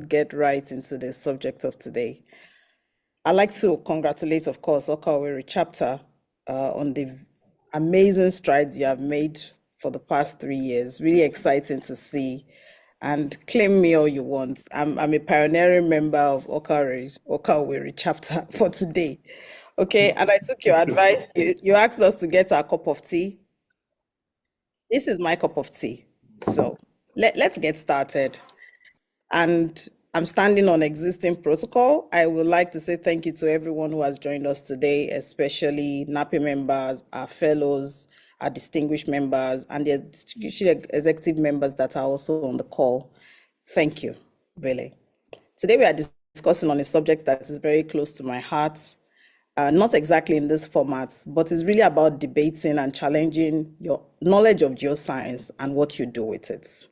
get right into the subject of today. I'd like to congratulate, of course, Okaweri chapter on the amazing strides you have made for the past 3 years. Really exciting to see. And claim me all you want. I'm a pioneering member of Okaweri chapter for today. Okay, and I took your advice. You asked us to get our cup of tea. This is my cup of tea. So let's get started. And I'm standing on existing protocol. I would like to say thank you to everyone who has joined us today, especially NAPI members, our fellows, our distinguished members, and the distinguished executive members that are also on the call. Thank you, really. Today we are discussing on a subject that is very close to my heart, not exactly in this format, but it's really about debating and challenging your knowledge of geoscience and what you do with it.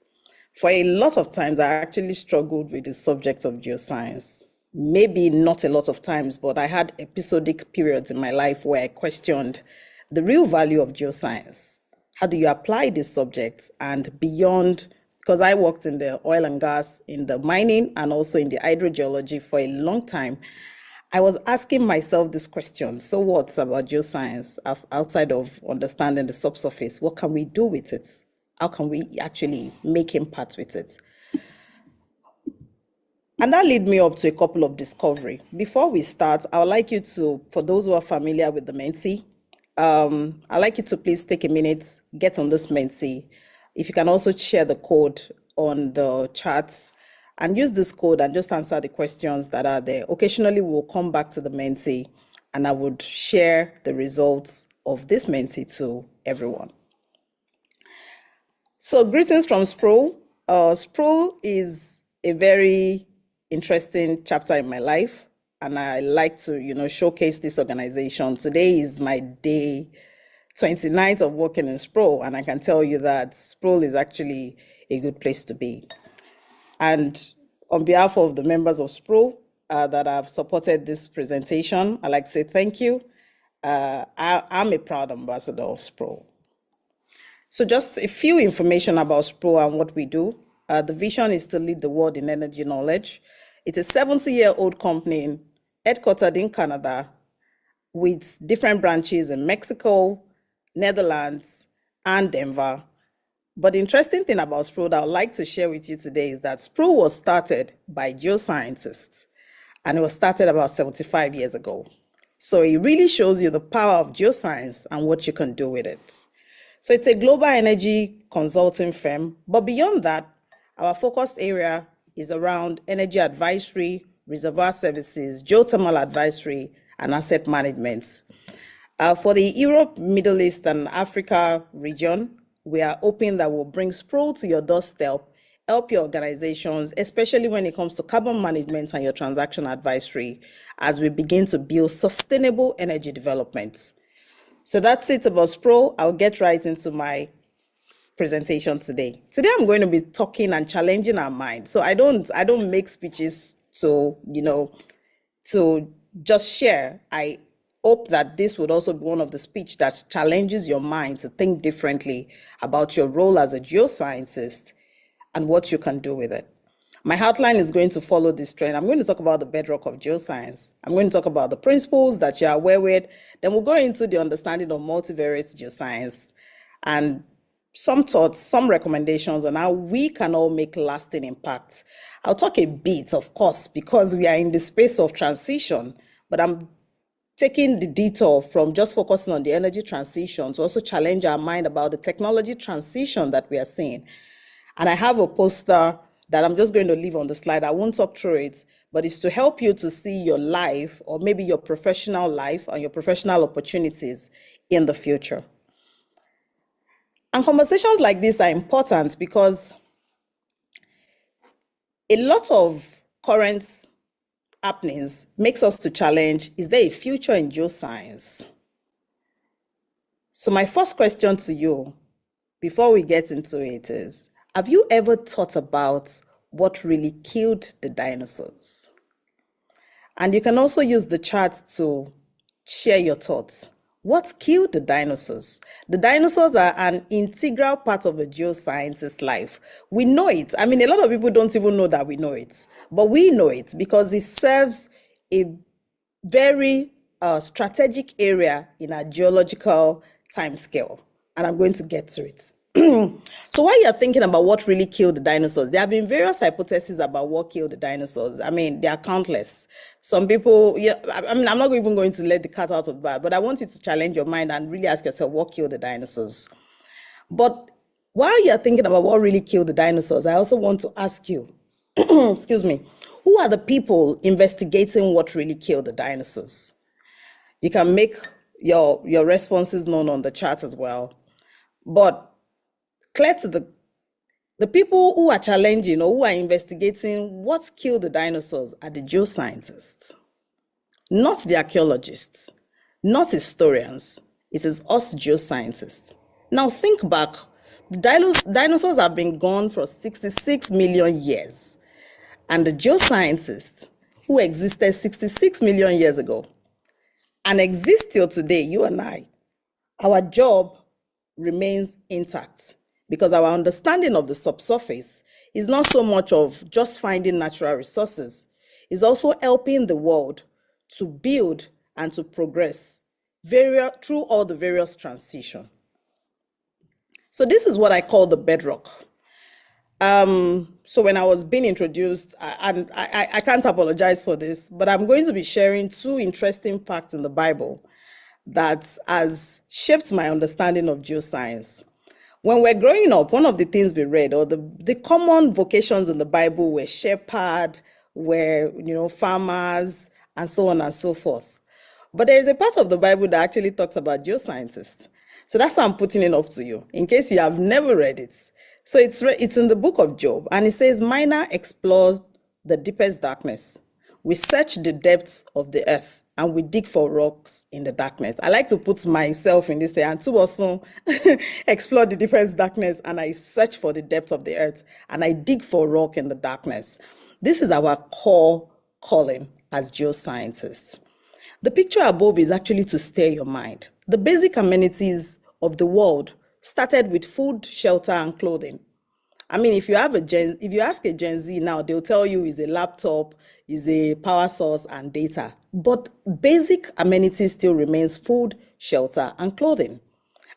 For a lot of times, I actually struggled with the subject of geoscience. Maybe not a lot of times, but I had episodic periods in my life where I questioned the real value of geoscience. How do you apply this subject? And beyond, because I worked in the oil and gas, in the mining, and also in the hydrogeology for a long time, I was asking myself this question. So what's about geoscience outside of understanding the subsurface? What can we do with it? How can we actually make impact with it? And that led me up to a couple of discovery. Before we start, I would like you to, for those who are familiar with the Menti, I'd like you to please take a minute, get on this Menti. If you can also share the code on the chats and use this code and just answer the questions that are there. Occasionally, we'll come back to the Menti and I would share the results of this Menti to everyone. So greetings from Sproul. Sproul is a very interesting chapter in my life, and I like to, showcase this organization. Today is my day 29th of working in Sproul, and I can tell you that Sproul is actually a good place to be. And on behalf of the members of Sproul that have supported this presentation, I'd like to say thank you. I'm a proud ambassador of Sproul. So just a few information about Sproul and what we do. The vision is to lead the world in energy knowledge. It's a 70-year-old company headquartered in Canada with different branches in Mexico, Netherlands, and Denver. But the interesting thing about Sproul that I'd like to share with you today is that Sproul was started by geoscientists, and it was started about 75 years ago. So it really shows you the power of geoscience and what you can do with it. So it's a global energy consulting firm, but beyond that, our focus area is around energy advisory, reservoir services, geothermal advisory, and asset management. For the Europe, Middle East, and Africa region, we are hoping that we'll bring Sproul to your doorstep, help your organizations, especially when it comes to carbon management and your transaction advisory, as we begin to build sustainable energy development. So that's it about Sproul. I'll get right into my presentation today. Today I'm going to be talking and challenging our mind. So I don't make speeches to just share. I hope that this would also be one of the speech that challenges your mind to think differently about your role as a geoscientist and what you can do with it. My outline is going to follow this trend. I'm going to talk about the bedrock of geoscience. I'm going to talk about the principles that you are aware with. Then we'll go into the understanding of multivariate geoscience and some thoughts, some recommendations on how we can all make lasting impact. I'll talk a bit, of course, because we are in the space of transition, but I'm taking the detour from just focusing on the energy transition to also challenge our mind about the technology transition that we are seeing. And I have a poster that I'm just going to leave on the slide. I won't talk through it, but it's to help you to see your life or maybe your professional life and your professional opportunities in the future. And conversations like this are important because a lot of current happenings makes us to challenge, is there a future in geoscience? So my first question to you, before we get into it is, have you ever thought about what really killed the dinosaurs? And you can also use the chart to share your thoughts. What killed the dinosaurs? The dinosaurs are an integral part of a geoscientist's life. We know it. I mean, a lot of people don't even know that we know it, but we know it because it serves a very strategic area in our geological time scale. And I'm going to get to it. So while you're thinking about what really killed the dinosaurs, there have been various hypotheses about what killed the dinosaurs. I mean, they are countless. Some people, yeah, I mean, I'm not even going to let the cat out of the bag, but I want you to challenge your mind and really ask yourself what killed the dinosaurs. But while you're thinking about what really killed the dinosaurs, I also want to ask you, excuse me, who are the people investigating what really killed the dinosaurs? You can make your responses known on the chat as well. But clear to the people who are challenging or who are investigating what killed the dinosaurs are the geoscientists, not the archaeologists, not historians. It is us geoscientists. Now think back. Dinosaurs have been gone for 66 million years. And the geoscientists who existed 66 million years ago and exist till today, you and I, our job remains intact because our understanding of the subsurface is not so much of just finding natural resources, it's also helping the world to build and to progress through all the various transition. So this is what I call the bedrock. So when I was being introduced, and I can't apologize for this, but I'm going to be sharing two interesting facts in the Bible that has shaped my understanding of geoscience. When we're growing up, one of the things we read, or the common vocations in the Bible were shepherd, were, farmers, and so on and so forth. But there is a part of the Bible that actually talks about geoscientists. So that's why I'm putting it up to you, in case you have never read it. So it's in the book of Job, and it says, "Miner explores the deepest darkness. We search the depths of the earth, and we dig for rocks in the darkness." I like to put myself in this way, and to also explore the deepest darkness, and I search for the depth of the earth, and I dig for rock in the darkness. This is our core calling as geoscientists. The picture above is actually to stir your mind. The basic amenities of the world started with food, shelter, and clothing. I mean, if you ask a Gen Z now, they'll tell you is a laptop, is a power source, and data. But basic amenities still remains food, shelter, and clothing.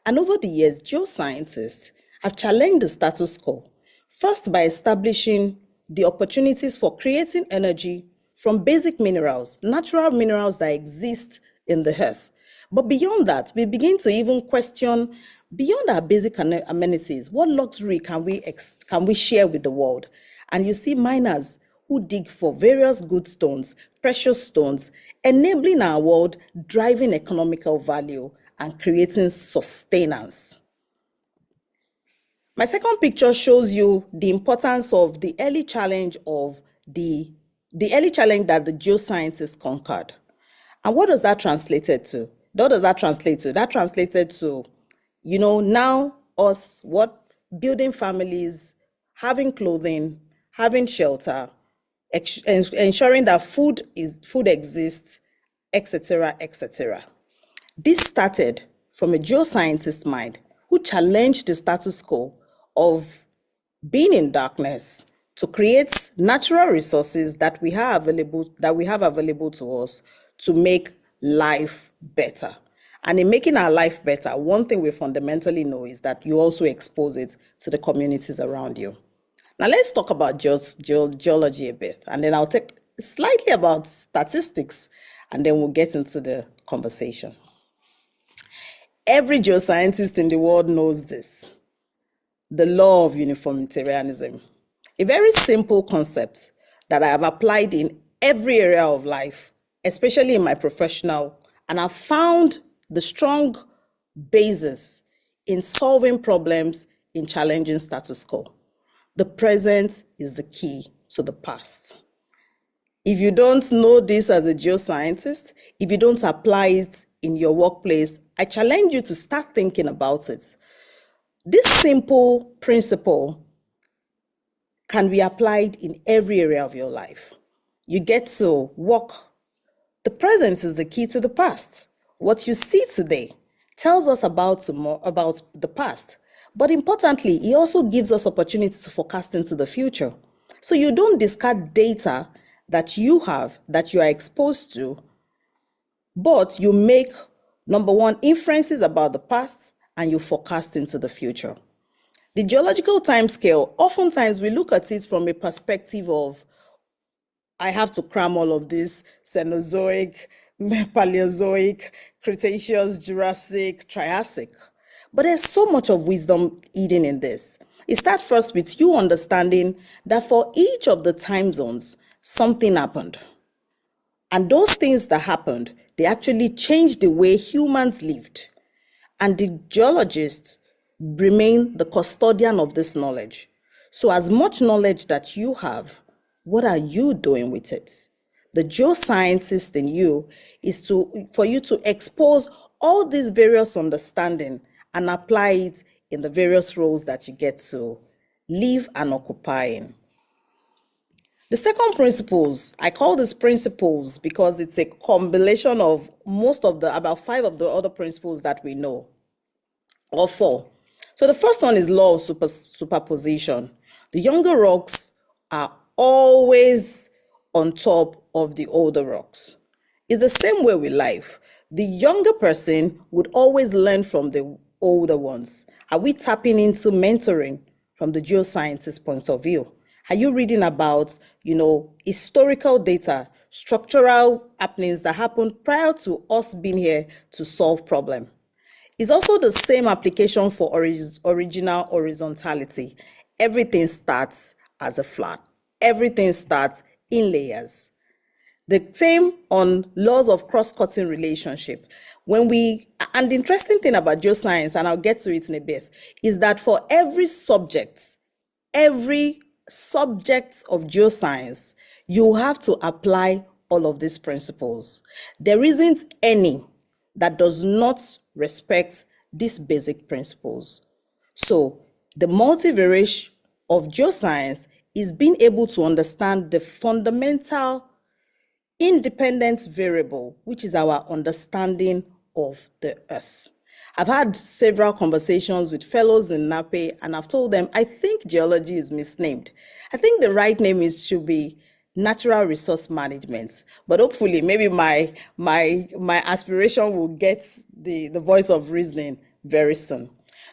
And over the years, geoscientists have challenged the status quo, first by establishing the opportunities for creating energy from basic minerals, natural minerals that exist in the earth. But beyond that, we begin to even question, beyond our basic amenities, what luxury can we share with the world? And you see miners who dig for various good stones, precious stones, enabling our world, driving economical value, and creating sustenance. My second picture shows you the importance of the early challenge that the geoscientists conquered. And what does that translated to? What does that translate to? That translated to, now us building families, having clothing, having shelter, ensuring that food exists, etc., etc. This started from a geoscientist mind who challenged the status quo of being in darkness to create natural resources that we have available to us to make life better. And in making our life better, one thing we fundamentally know is that you also expose it to the communities around you. Now let's talk about geology a bit, and then I'll take slightly about statistics, and then we'll get into the conversation. Every geoscientist in the world knows this: the law of uniformitarianism, a very simple concept that I have applied in every area of life, especially in my professional, and I've found the strong basis in solving problems in challenging status quo. The present is the key to the past. If you don't know this as a geoscientist, if you don't apply it in your workplace, I challenge you to start thinking about it. This simple principle can be applied in every area of your life. You get to work. The present is the key to the past. What you see today tells us about the past, but importantly, it also gives us opportunity to forecast into the future. So you don't discard data that you have, that you are exposed to, but you make, number one, inferences about the past and you forecast into the future. The geological timescale, oftentimes we look at it from a perspective of, I have to cram all of this Cenozoic, Paleozoic, Cretaceous, Jurassic, Triassic. But there's so much of wisdom hidden in this. It starts first with you understanding that for each of the time zones, something happened. And those things that happened, they actually changed the way humans lived. And the geologists remain the custodian of this knowledge. So as much knowledge that you have, what are you doing with it? The geoscientist in you is for you to expose all these various understanding and apply it in the various roles that you get to live and occupy in. The second principles, I call these principles because it's a combination of about 5 of the other principles that we know, or 4. So the first one is law of superposition. The younger rocks are always on top of the older rocks. It's the same way with life. The younger person would always learn from the older ones. Are we tapping into mentoring from the geoscientist point of view? Are you reading about, historical data, structural happenings that happened prior to us being here to solve problem? It's also the same application for original horizontality. Everything starts as a flat. Everything starts in layers. The same on laws of cross-cutting relationship. And the interesting thing about geoscience, and I'll get to it in a bit, is that for every subject of geoscience, you have to apply all of these principles. There isn't any that does not respect these basic principles. So the multivariate of geoscience is being able to understand the fundamental independent variable, which is our understanding of the earth. I've had several conversations with fellows in NAPE, and I've told them, I think geology is misnamed. I think the right name should be natural resource management. But hopefully, maybe my aspiration will get the voice of reasoning very soon.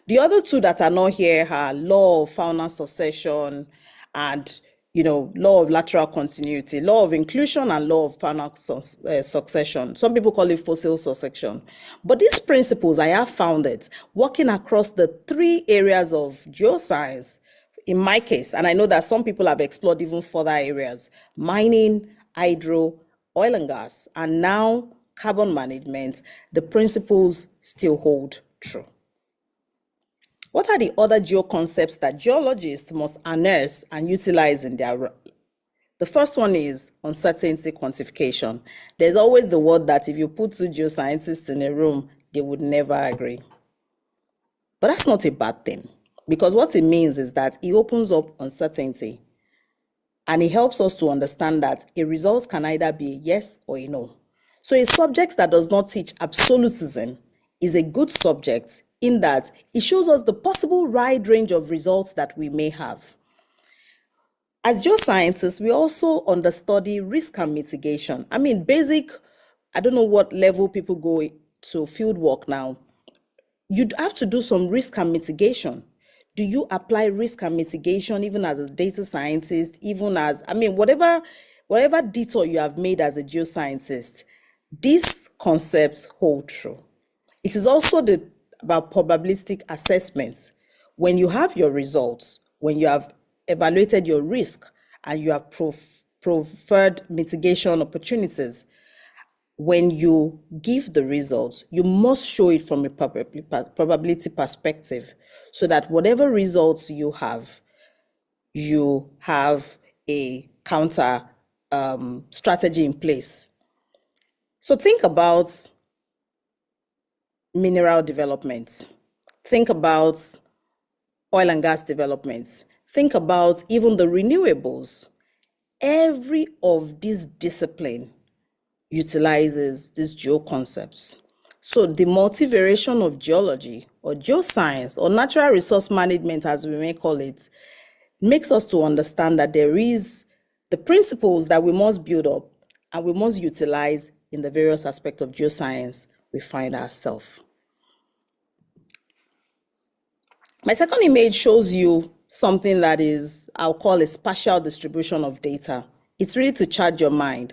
The other two that are not here are law of fauna succession and law of lateral continuity, law of inclusion, and law of fauna succession. Some people call it fossil succession. But these principles, I have found it working across the 3 areas of geoscience, in my case, and I know that some people have explored even further areas: mining, hydro, oil and gas, and now carbon management. The principles still hold true. What are the other geo-concepts that geologists must unearth and utilize in their work? The first one is uncertainty quantification. There's always the word that if you put 2 geoscientists in a room, they would never agree. But that's not a bad thing, because what it means is that it opens up uncertainty and it helps us to understand that a result can either be a yes or a no. So a subject that does not teach absolutism is a good subject in that it shows us the possible wide range of results that we may have. As geoscientists, we also understudy risk and mitigation. I don't know what level people go to field work now. You'd have to do some risk and mitigation. Do you apply risk and mitigation even as a data scientist, whatever detour you have made as a geoscientist? These concepts hold true. It is also about probabilistic assessments. When you have your results, when you have evaluated your risk, and you have preferred mitigation opportunities, when you give the results, you must show it from a probability perspective, so that whatever results you have a counter strategy in place. So think about mineral development. Think about oil and gas developments. Think about even the renewables. Every of these discipline utilizes these geo concepts. So the multivariation of geology or geoscience or natural resource management, as we may call it, makes us to understand that there is the principles that we must build up and we must utilize in the various aspects of geoscience we find ourselves. My second image shows you something that is, I'll call a spatial distribution of data. It's really to charge your mind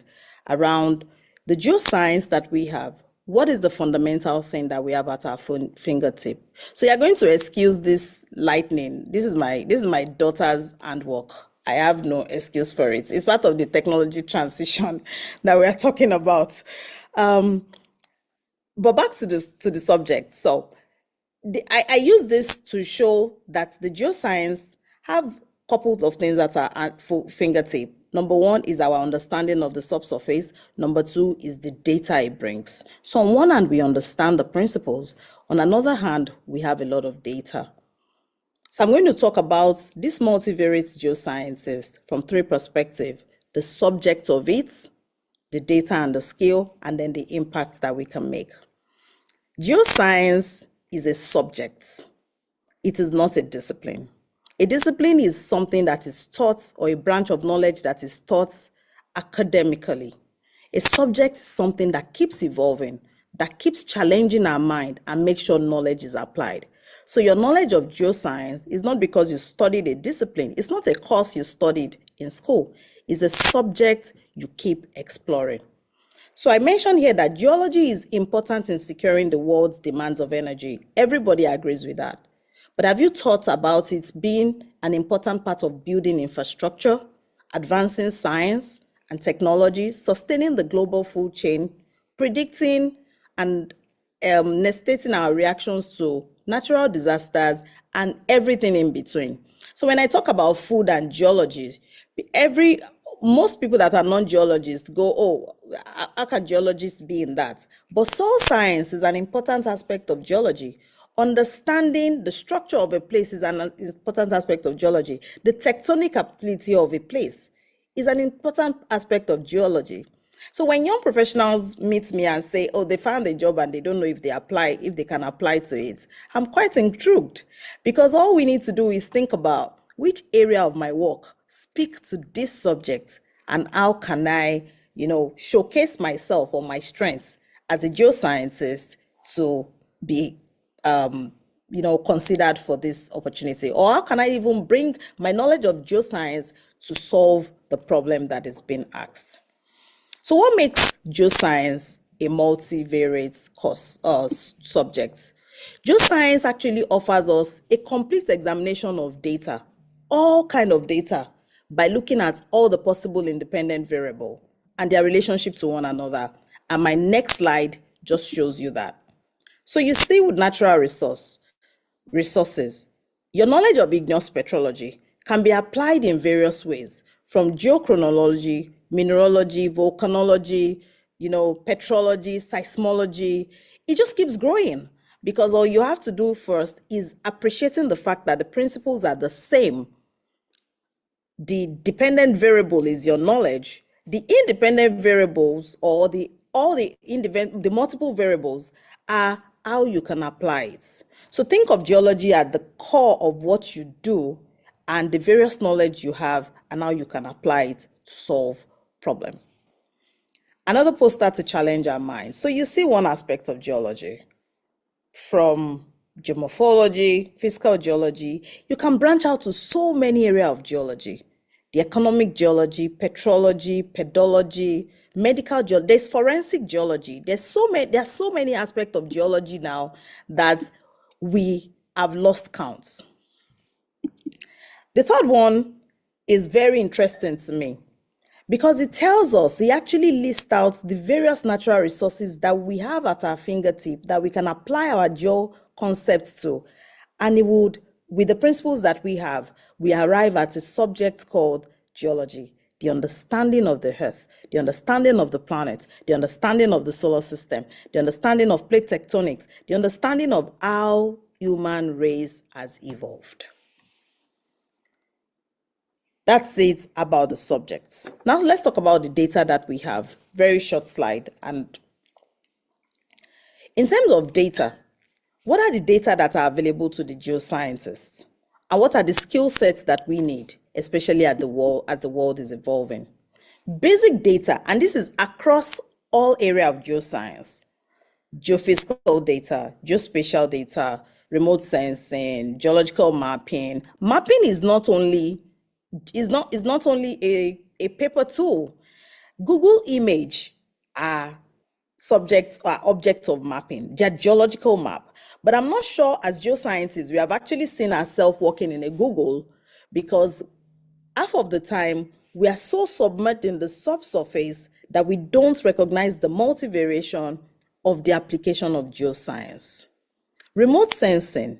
around the geoscience that we have. What is the fundamental thing that we have at our fingertip? So you're going to excuse this lightning. This is my daughter's handwork. I have no excuse for it. It's part of the technology transition that we are talking about. But back to the subject. So I use this to show that the geoscience have a couple of things that are at fingertip. Number one is our understanding of the subsurface. Number two is the data it brings. So on one hand, we understand the principles. On another hand, we have a lot of data. So I'm going to talk about this multivariate geoscientist from three perspectives: the subject of it, the data and the scale, and then the impact that we can make. Geoscience is a subject. It is not a discipline. A discipline is something that is taught, or a branch of knowledge that is taught academically. A subject is something that keeps evolving, that keeps challenging our mind and makes sure knowledge is applied. So your knowledge of geoscience is not because you studied a discipline. It's not a course you studied in school. It's a subject you keep exploring. So I mentioned here that geology is important in securing the world's demands of energy. Everybody agrees with that. But have you thought about it being an important part of building infrastructure, advancing science and technology, sustaining the global food chain, predicting and stating our reactions to natural disasters and everything in between? So when I talk about food and geology, most people that are non-geologists go, oh, how can geologists be in that? But soil science is an important aspect of geology. Understanding the structure of a place is an important aspect of geology. The tectonic ability of a place is an important aspect of geology. So when young professionals meet me and say, oh, they found a job and they don't know if they can apply to it, I'm quite intrigued, because all we need to do is think about which area of my work speak to this subject and how can I, showcase myself or my strengths as a geoscientist to be considered for this opportunity? Or how can I even bring my knowledge of geoscience to solve the problem that is being asked? So what makes geoscience a multivariate course subject? Geoscience actually offers us a complete examination of data, all kind of data, by looking at all the possible independent variables and their relationship to one another. And my next slide just shows you that. So you see, with natural resources, your knowledge of igneous petrology can be applied in various ways, from geochronology, mineralogy, volcanology, petrology, seismology. It just keeps growing, because all you have to do first is appreciating the fact that the principles are the same. The dependent variable is your knowledge. The independent variables, or the multiple variables, are how you can apply it. So think of geology at the core of what you do, and the various knowledge you have and how you can apply it to solve problem. Another poster to challenge our minds. So you see one aspect of geology, from geomorphology, physical geology. You can branch out to so many areas of geology: the economic geology, petrology, pedology, medical geology. There's forensic geology. There are so many aspects of geology now that we have lost counts. The third one is very interesting to me, because it actually lists out the various natural resources that we have at our fingertip that we can apply our geo concept to. And it would, with the principles that we arrive at a subject called geology: the understanding of the earth, the understanding of the planet, the understanding of the solar system, the understanding of plate tectonics, the understanding of how human race has evolved. That's it about the subjects. Now let's talk about the data that we have. Very short slide. And In terms of data, what are the data that are available to the geoscientists? And what are the skill sets that we need, especially at the world as the world is evolving? Basic data, and this is across all area of geoscience: geophysical data, geospatial data, remote sensing, geological mapping. Mapping is not only a paper tool. Google image are subject or object of mapping, their geological map. But I'm not sure as geoscientists we have actually seen ourselves working in a Google, because half of the time we are so submerged in the subsurface that we don't recognize the multivariation of the application of geoscience. Remote sensing,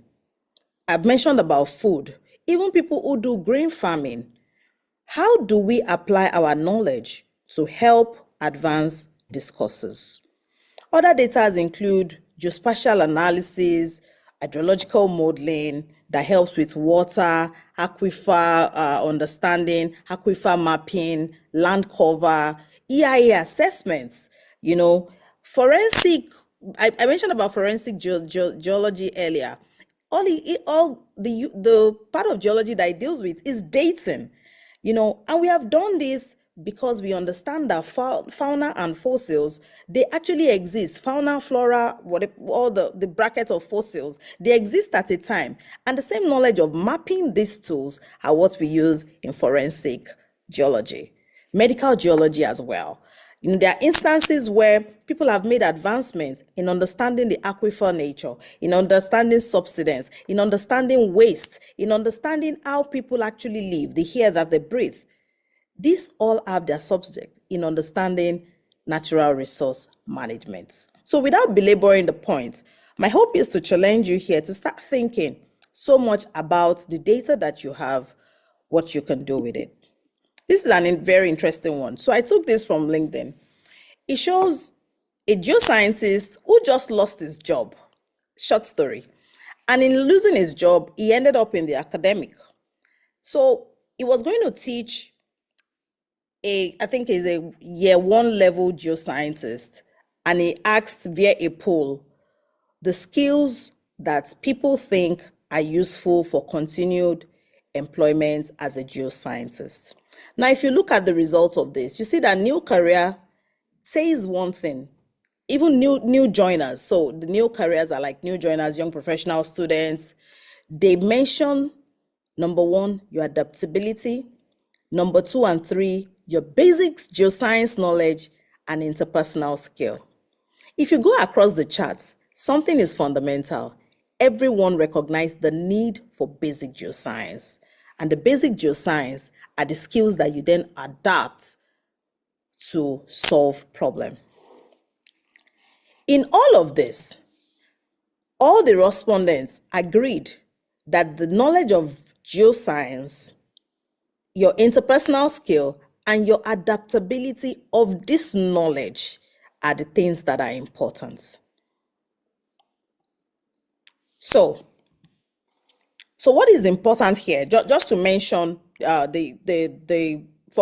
I've mentioned about food, even people who do green farming. How do we apply our knowledge to help advance discourses? Other data include geospatial analysis, hydrological modeling that helps with water, aquifer understanding, aquifer mapping, land cover, EIA assessments, forensic. I mentioned about forensic geology earlier. All the part of geology that it deals with is dating, and we have done this because we understand that fauna and fossils, they actually exist. Fauna, flora, all the bracket of fossils, they exist at a time. And the same knowledge of mapping these tools are what we use in forensic geology, medical geology as well. There are instances where people have made advancements in understanding the aquifer nature, in understanding subsidence, in understanding waste, in understanding how people actually live, the air that they breathe. These all have their subject in understanding natural resource management. So without belaboring the point, my hope is to challenge you here to start thinking so much about the data that you have, what you can do with it. This is a very interesting one. So I took this from LinkedIn. It shows a geoscientist who just lost his job. Short story. And in losing his job, he ended up in the academic. So he was going to teach I think he's a year one level geoscientist. And he asked via a poll the skills that people think are useful for continued employment as a geoscientist. Now, if you look at the results of this, you see that new career says one thing. Even new joiners, so the new careers are like new joiners, young professional students, they mention number one, your adaptability, number two and three, your basic geoscience knowledge and interpersonal skill. If you go across the charts, something is fundamental. Everyone recognizes the need for basic geoscience. And the basic geoscience are the skills that you then adapt to solve problem. In all of this, all the respondents agreed that the knowledge of geoscience, your interpersonal skill, and your adaptability of this knowledge are the things that are important. So what is important here? Just to mention for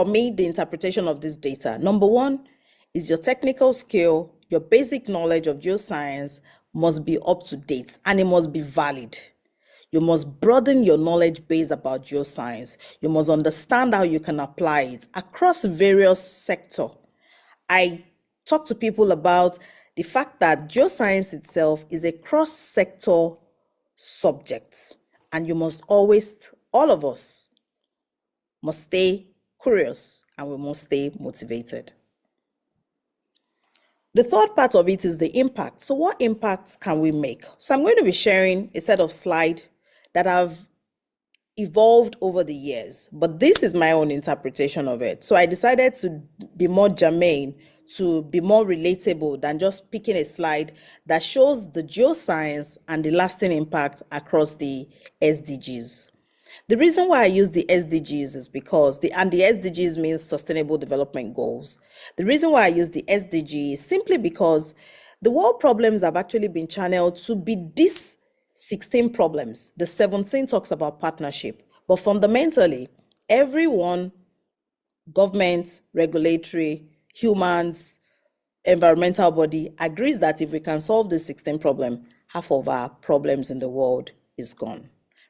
me, the interpretation of this data. Number one is your technical skill, your basic knowledge of geoscience must be up to date and it must be valid. You must broaden your knowledge base about geoscience. You must understand how you can apply it across various sectors. I talk to people about the fact that geoscience itself is a cross-sector subject, and you must always, all of us, must stay curious and we must stay motivated. The third part of it is the impact. So what impacts can we make? So I'm going to be sharing a set of slides that have evolved over the years, but this is my own interpretation of it. So I decided to be more germane, to be more relatable than just picking a slide that shows the geoscience and the lasting impact across the SDGs. The reason why I use the SDGs is because the SDGs means Sustainable Development Goals. The reason why I use the SDG is simply because the world problems have actually been channeled to be these 16 problems. The 17 talks about partnership, but fundamentally, everyone, government, regulatory, humans, environmental body agrees that if we can solve this 16 problem, half of our problems in the world is gone.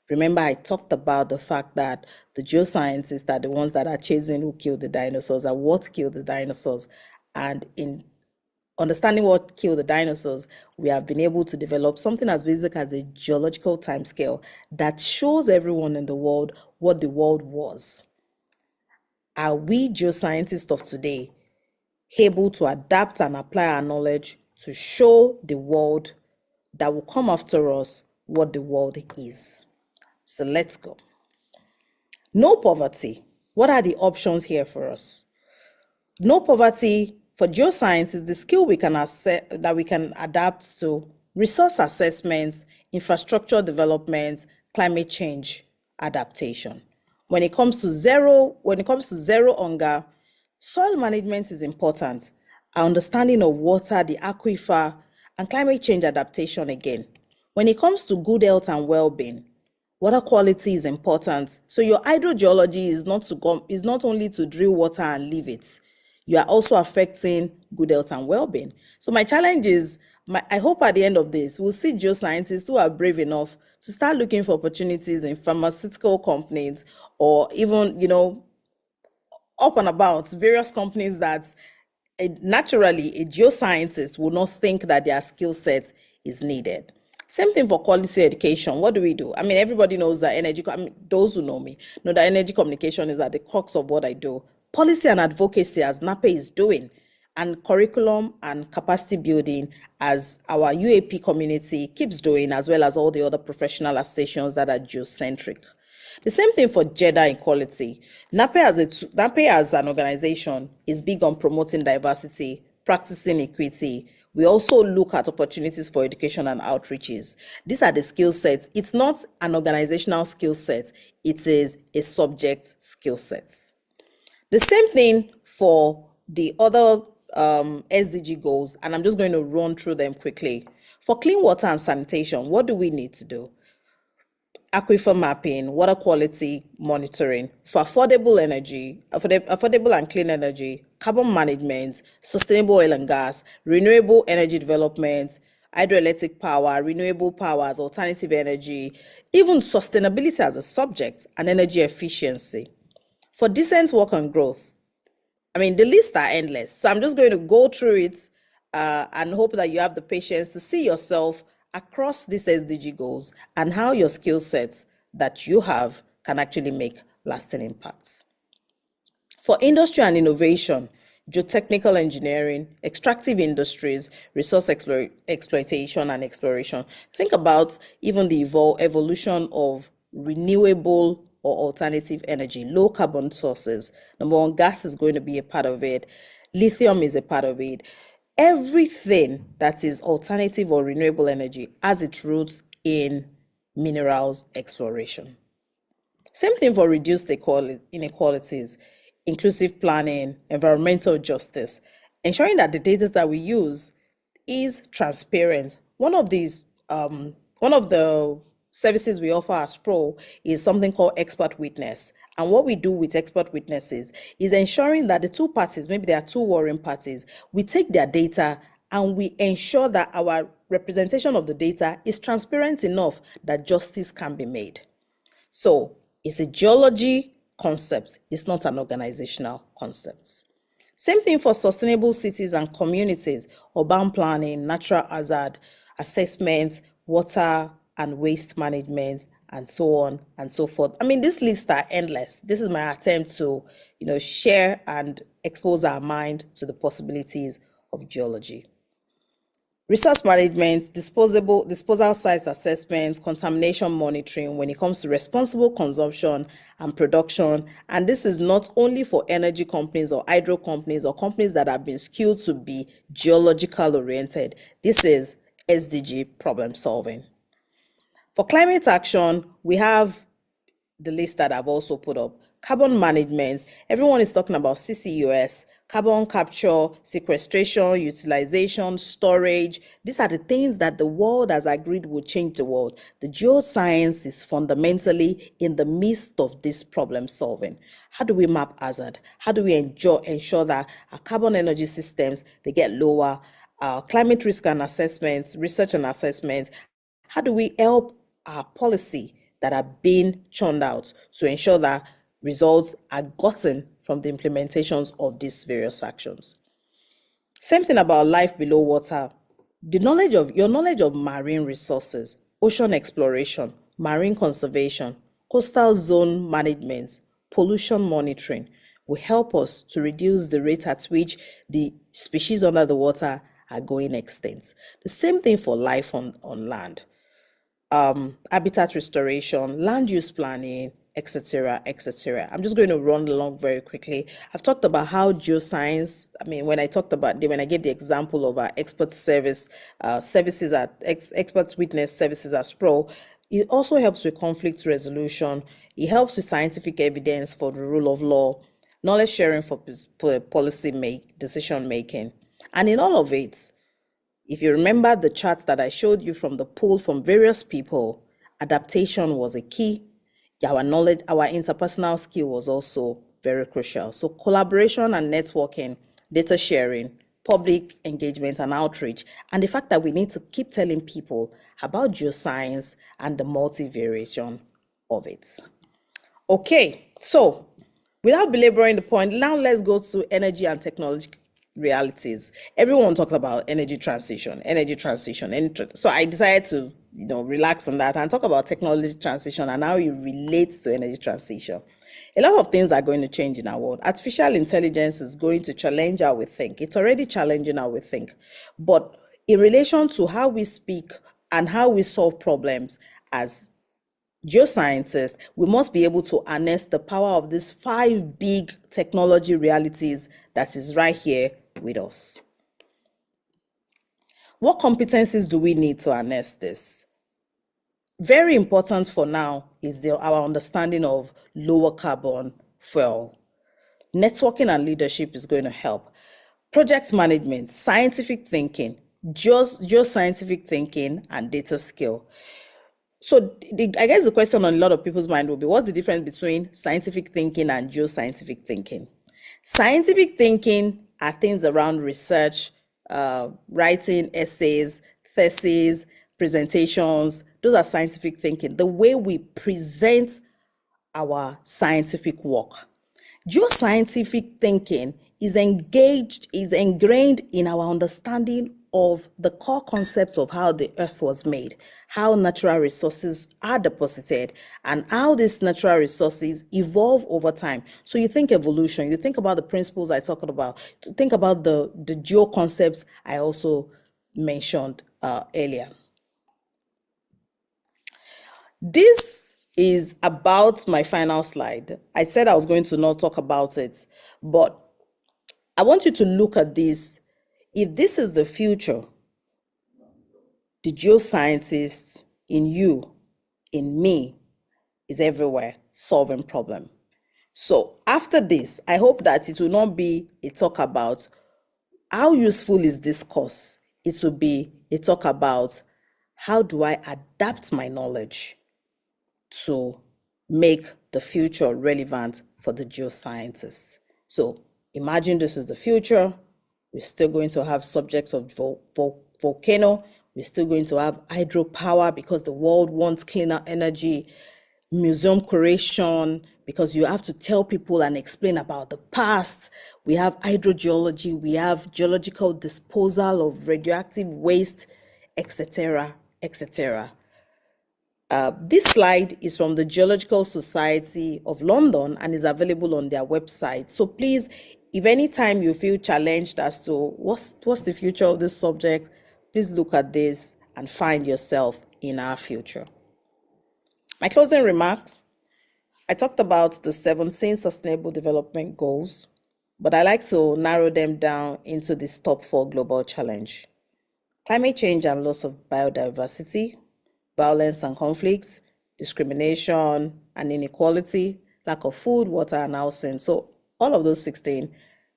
Remember, I talked about the fact that the geoscientists are the ones that are chasing who killed the dinosaurs and what killed the dinosaurs. And in understanding what killed the dinosaurs, we have been able to develop something as basic as a geological timescale that shows everyone in the world what the world was. Are we geoscientists of today able to adapt and apply our knowledge to show the world that will come after us what the world is? So let's go. No poverty. What are the options here for us? No poverty for geoscience is the skill we can that we can adapt to resource assessments, infrastructure development, climate change adaptation. When it comes to zero hunger, soil management is important. Our understanding of water, the aquifer, and climate change adaptation again. When it comes to good health and well-being, water quality is important. So your hydrogeology is not only to drill water and leave it. You are also affecting good health and well-being. So my challenge is, I hope at the end of this, we'll see geoscientists who are brave enough to start looking for opportunities in pharmaceutical companies or even, up and about various companies that naturally a geoscientist will not think that their skill set is needed. Same thing for quality education. What do we do? I mean, everybody knows that those who know me know that energy communication is at the crux of what I do. Policy and advocacy, as NAPE is doing, and curriculum and capacity building, as our UAP community keeps doing, as well as all the other professional associations that are geocentric. The same thing for gender equality. NAPE as an organization is big on promoting diversity, practicing equity. We also look at opportunities for education and outreaches. These are the skill sets. It's not an organizational skill set. It is a subject skill set. The same thing for the other SDG goals, and I'm just going to run through them quickly. For clean water and sanitation, what do we need to do? Aquifer mapping, water quality monitoring. For affordable and clean energy, carbon management, sustainable oil and gas, renewable energy development, hydroelectric power, renewable powers, alternative energy, even sustainability as a subject, and energy efficiency. For decent work and growth, I mean, the lists are endless. So I'm just going to go through it and hope that you have the patience to see yourself across these SDG goals and how your skill sets that you have can actually make lasting impacts. For industry and innovation, geotechnical engineering, extractive industries, resource exploitation and exploration, think about even the evolution of renewable or alternative energy, low carbon sources. Number one, gas is going to be a part of it. Lithium is a part of it. Everything that is alternative or renewable energy has its roots in minerals exploration. Same thing for reduced inequalities, inclusive planning, environmental justice, ensuring that the data that we use is transparent. One of the services we offer as Pro is something called expert witness. And what we do with expert witnesses is ensuring that the two parties, maybe there are two warring parties, we take their data and we ensure that our representation of the data is transparent enough that justice can be made. So it's a geology concept. It's not an organizational concept. Same thing for sustainable cities and communities, urban planning, natural hazard assessment, water and waste management, and so on and so forth. I mean, these lists are endless. This is my attempt to, share and expose our mind to the possibilities of geology. Resource management, disposal sites assessments, contamination monitoring when it comes to responsible consumption and production. And this is not only for energy companies or hydro companies or companies that have been skilled to be geological oriented. This is SDG problem solving. For climate action, we have the list that I've also put up. Carbon management, everyone is talking about CCUS, carbon capture, sequestration, utilization, storage. These are the things that the world has agreed will change the world. The geoscience is fundamentally in the midst of this problem solving. How do we map hazard? How do we ensure that our carbon energy systems, they get lower? Climate risk and assessments, research and assessments. How do we help our policy that are being churned out to ensure that results are gotten from the implementations of these various actions? Same thing about life below water. Your knowledge of marine resources, ocean exploration, marine conservation, coastal zone management, pollution monitoring will help us to reduce the rate at which the species under the water are going extinct. The same thing for life on land, habitat restoration, land use planning, etc., etc. I'm just going to run along very quickly. I've talked about how geoscience, when I gave the example of our expert service, services at expert witness services at SPRO, it also helps with conflict resolution. It helps with scientific evidence for the rule of law, knowledge sharing for decision making. And in all of it, if you remember the chart that I showed you from the poll from various people, adaptation was a key. Our knowledge, our interpersonal skill was also very crucial. So collaboration and networking, data sharing, public engagement and outreach, and the fact that we need to keep telling people about geoscience and the multivariation of it. Okay, so without belaboring the point, now let's go to energy and technology realities. Everyone talks about energy transition, so I decided to, relax on that and talk about technology transition and how it relates to energy transition. A lot of things are going to change in our world. Artificial intelligence is going to challenge how we think. It's already challenging how we think. But in relation to how we speak and how we solve problems as geoscientists, we must be able to harness the power of these 5 big technology realities that is right here with us. What competencies do we need to harness this? Very important for now is our understanding of lower carbon fuel. Networking and leadership is going to help. Project management, scientific thinking, geoscientific thinking, and data skill. So I guess the question on a lot of people's mind will be, what's the difference between scientific thinking and geoscientific thinking? Scientific thinking are things around research, writing essays, theses, presentations. Those are scientific thinking, the way we present our scientific work. Geoscientific thinking is ingrained in our understanding of the core concepts of how the earth was made, how natural resources are deposited, and how these natural resources evolve over time. So you think evolution, you think about the principles I talked about, think about the geo concepts I also mentioned earlier. This is about my final slide. I said I was going to not talk about it, but I want you to look at this. If this is the future, the geoscientist in you, in me, is everywhere solving problem. So after this, I hope that it will not be a talk about how useful is this course. It will be a talk about how do I adapt my knowledge to make the future relevant for the geoscientists. So imagine this is the future. We're still going to have subjects of volcano. We're still going to have hydropower because the world wants cleaner energy, museum curation, because you have to tell people and explain about the past. We have hydrogeology, we have geological disposal of radioactive waste, etc., etc. This slide is from the Geological Society of London and is available on their website. So please, if any time you feel challenged as to what's the future of this subject, please look at this and find yourself in our future. My closing remarks, I talked about the 17 Sustainable Development Goals, but I like to narrow them down into this top 4 global challenge: climate change and loss of biodiversity, violence and conflicts, discrimination and inequality, lack of food, water, and housing. So all of those 16,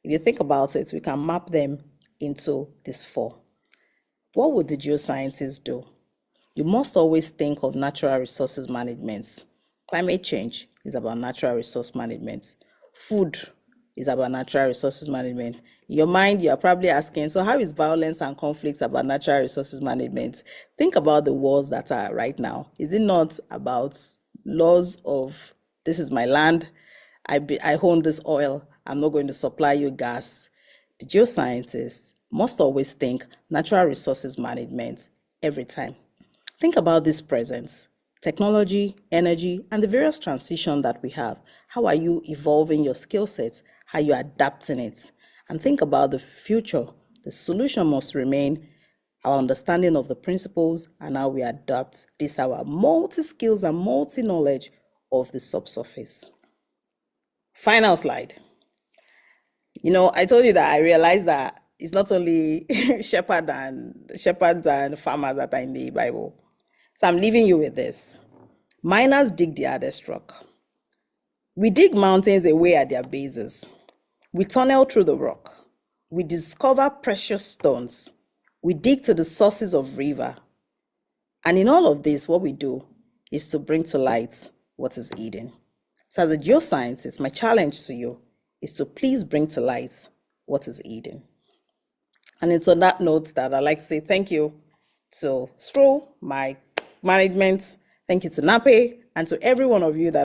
if you think about it, we can map them into these four. What would the geoscientists do? You must always think of natural resources management. Climate change is about natural resource management. Food is about natural resources management. In your mind, you are probably asking, so how is violence and conflict about natural resources management? Think about the wars that are right now. Is it not about laws of this is my land, I own this oil, I'm not going to supply you gas? The geoscientists must always think natural resources management every time. Think about this presence, technology, energy, and the various transitions that we have. How are you evolving your skill sets? How are you adapting it? And think about the future. The solution must remain our understanding of the principles and how we adapt this, our multi-skills and multi-knowledge of the subsurface. Final slide. I told you that I realized that it's not only shepherds and farmers that are in the Bible. So I'm leaving you with this. Miners dig the hardest rock. We dig mountains away at their bases. We tunnel through the rock. We discover precious stones. We dig to the sources of river. And in all of this, what we do is to bring to light what is hidden. So as a geoscientist, my challenge to you is to please bring to light what is hidden. And it's on that note that I'd like to say thank you to Sproul, my management, thank you to Nape, and to every one of you that